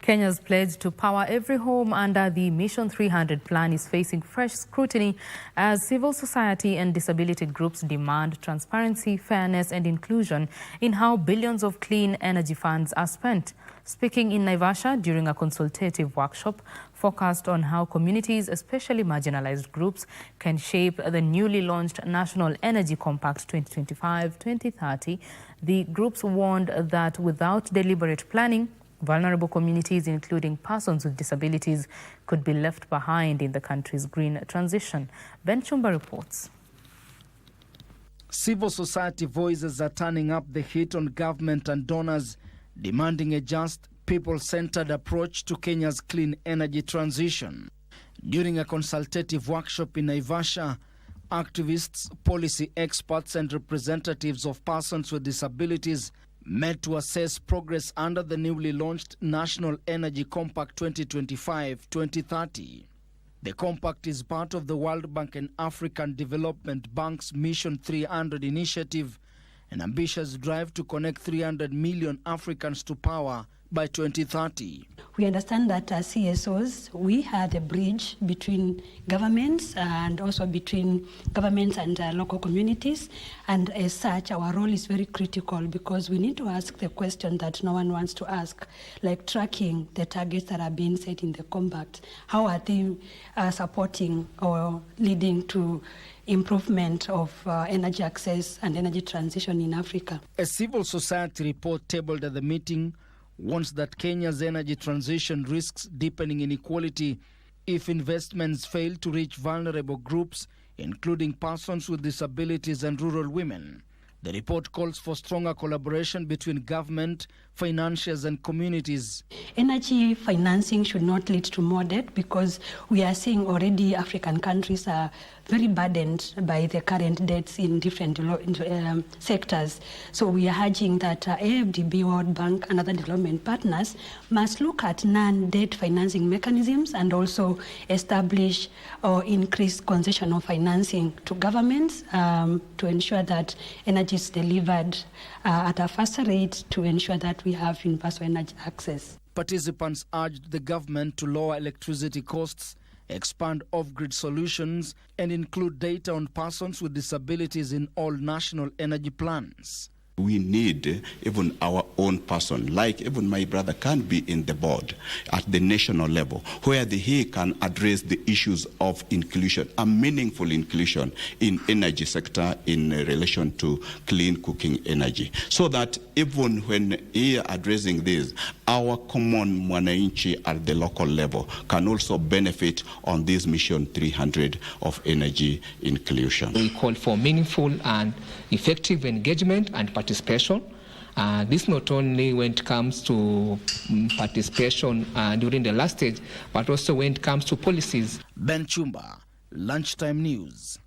Kenya's pledge to power every home under the Mission 300 plan is facing fresh scrutiny as civil society and disability groups demand transparency, fairness and inclusion in how billions of clean energy funds are spent. Speaking in Naivasha during a consultative workshop focused on how communities, especially marginalized groups, can shape the newly launched National Energy Compact 2025-2030, the groups warned that without deliberate planning, vulnerable communities, including persons with disabilities, could be left behind in the country's green transition. Chumba reports. Civil society voices are turning up the heat on government and donors, demanding a just, people-centered approach to Kenya's clean energy transition. During a consultative workshop in Naivasha, activists, policy experts and representatives of persons with disabilities met to assess progress under the newly launched National Energy Compact 2025-2030. The compact is part of the World Bank and African Development Bank's Mission 300 initiative, an ambitious drive to connect 300 million Africans to power by 2030. We understand that as CSOs, we had a bridge between governments and also between governments and local communities. And as such, our role is very critical because we need to ask the question that no one wants to ask, like tracking the targets that are being set in the compact. How are they supporting or leading to improvement of energy access and energy transition in Africa? A civil society report tabled at the meeting warns that Kenya's energy transition risks deepening inequality if investments fail to reach vulnerable groups, including persons with disabilities and rural women. The report calls for stronger collaboration between government, financiers and communities. Energy financing should not lead to more debt because we are seeing already African countries are very burdened by the current debts in different sectors. So we are urging that AFDB, World Bank and other development partners must look at non-debt financing mechanisms and also establish or increase concession of financing to governments to ensure that energy is delivered at a faster rate to ensure that we have universal energy access. Participants urged the government to lower electricity costs, expand off-grid solutions, and include data on persons with disabilities in all national energy plans. We need even our own person, like even my brother can be in the board at the national level, where he can address the issues of inclusion, a meaningful inclusion in energy sector in relation to clean cooking energy. So that even when he is addressing this, our common mwananchi at the local level can also benefit on this Mission 300 of energy inclusion. We call for meaningful and effective engagement and participation. This not only when it comes to participation during the last stage, but also when it comes to policies. Chumba, Lunchtime News.